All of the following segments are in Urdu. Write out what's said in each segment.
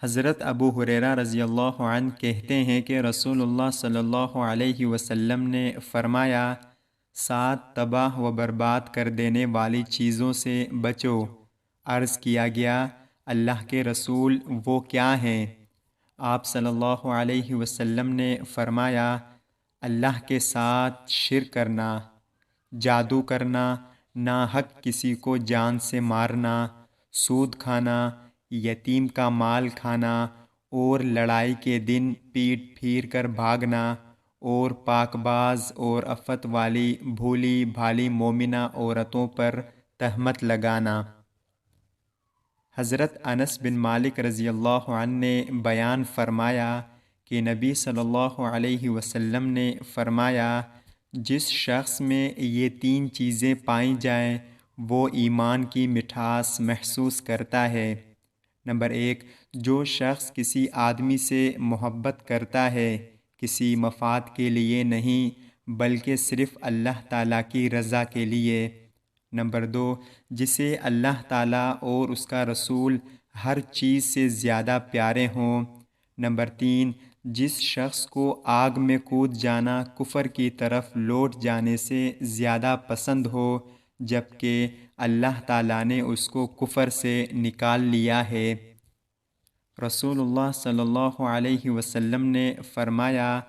حضرت ابو ہریرہ رضی اللہ عنہ کہتے ہیں کہ رسول اللہ صلی اللہ علیہ وسلم نے فرمایا، 7 تباہ و برباد کر دینے والی چیزوں سے بچو۔ عرض کیا گیا، اللہ کے رسول وہ کیا ہیں؟ آپ صلی اللہ علیہ وسلم نے فرمایا، اللہ کے ساتھ شرک کرنا، جادو کرنا، ناحق کسی کو جان سے مارنا، سود کھانا، یتیم کا مال کھانا، اور لڑائی کے دن پیٹ پھیر کر بھاگنا، اور پاک باز اور عفت والی بھولی بھالی مومنہ عورتوں پر تہمت لگانا۔ حضرت انس بن مالک رضی اللہ عنہ نے بیان فرمایا کہ نبی صلی اللہ علیہ وسلم نے فرمایا، جس شخص میں یہ 3 چیزیں پائیں جائیں وہ ایمان کی مٹھاس محسوس کرتا ہے۔ نمبر 1، جو شخص کسی آدمی سے محبت کرتا ہے، کسی مفاد کے لیے نہیں بلکہ صرف اللہ تعالیٰ کی رضا کے لیے۔ نمبر 2، جسے اللہ تعالیٰ اور اس کا رسول ہر چیز سے زیادہ پیارے ہوں۔ نمبر 3، جس شخص کو آگ میں کود جانا کفر کی طرف لوٹ جانے سے زیادہ پسند ہو، جبکہ اللہ تعالیٰ نے اس کو کفر سے نکال لیا ہے۔ رسول اللہ صلی اللہ علیہ وسلم نے فرمایا،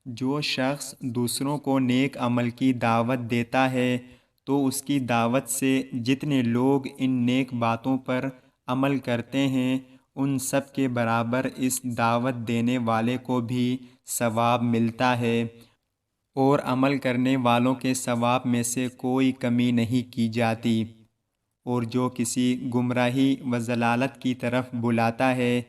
جو شخص دوسروں کو نیک عمل کی دعوت دیتا ہے تو اس کی دعوت سے جتنے لوگ ان نیک باتوں پر عمل کرتے ہیں ان سب کے برابر اس دعوت دینے والے کو بھی ثواب ملتا ہے، اور عمل کرنے والوں کے ثواب میں سے کوئی کمی نہیں کی جاتی۔ اور جو کسی گمراہی و ضلالت کی طرف بلاتا ہے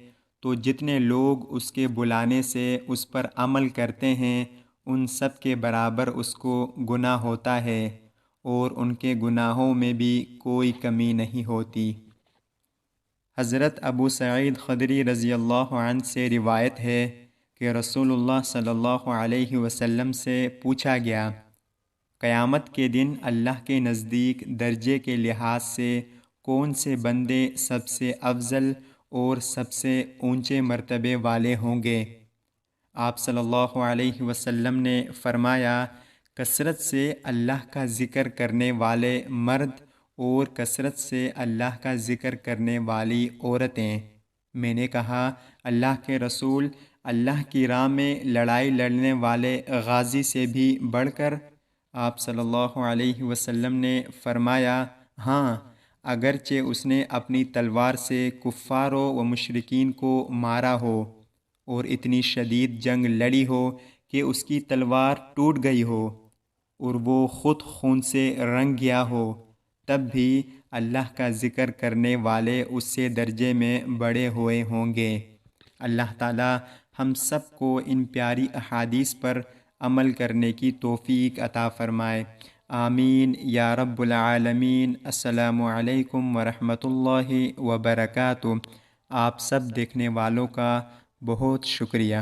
تو جتنے لوگ اس کے بلانے سے اس پر عمل کرتے ہیں ان سب کے برابر اس کو گناہ ہوتا ہے، اور ان کے گناہوں میں بھی کوئی کمی نہیں ہوتی۔ حضرت ابو سعید خدری رضی اللہ عنہ سے روایت ہے کہ رسول اللہ صلی اللہ علیہ وسلم سے پوچھا گیا، قیامت کے دن اللہ کے نزدیک درجے کے لحاظ سے کون سے بندے سب سے افضل اور سب سے اونچے مرتبے والے ہوں گے؟ آپ صلی اللہ علیہ وسلم نے فرمایا، کثرت سے اللہ کا ذکر کرنے والے مرد اور کثرت سے اللہ کا ذکر کرنے والی عورتیں۔ میں نے کہا، اللہ کے رسول، اللہ کی راہ میں لڑائی لڑنے والے غازی سے بھی بڑھ کر؟ آپ صلی اللہ علیہ وسلم نے فرمایا، ہاں، اگرچہ اس نے اپنی تلوار سے کفاروں و مشرکین کو مارا ہو اور اتنی شدید جنگ لڑی ہو کہ اس کی تلوار ٹوٹ گئی ہو اور وہ خود خون سے رنگ گیا ہو، تب بھی اللہ کا ذکر کرنے والے اس سے درجے میں بڑے ہوئے ہوں گے۔ اللہ تعالی ہم سب کو ان پیاری احادیث پر عمل کرنے کی توفیق عطا فرمائے، آمین یا رب العالمین۔ السلام علیکم ورحمۃ اللہ وبرکاتہ۔ آپ سب دیکھنے والوں کا بہت شکریہ۔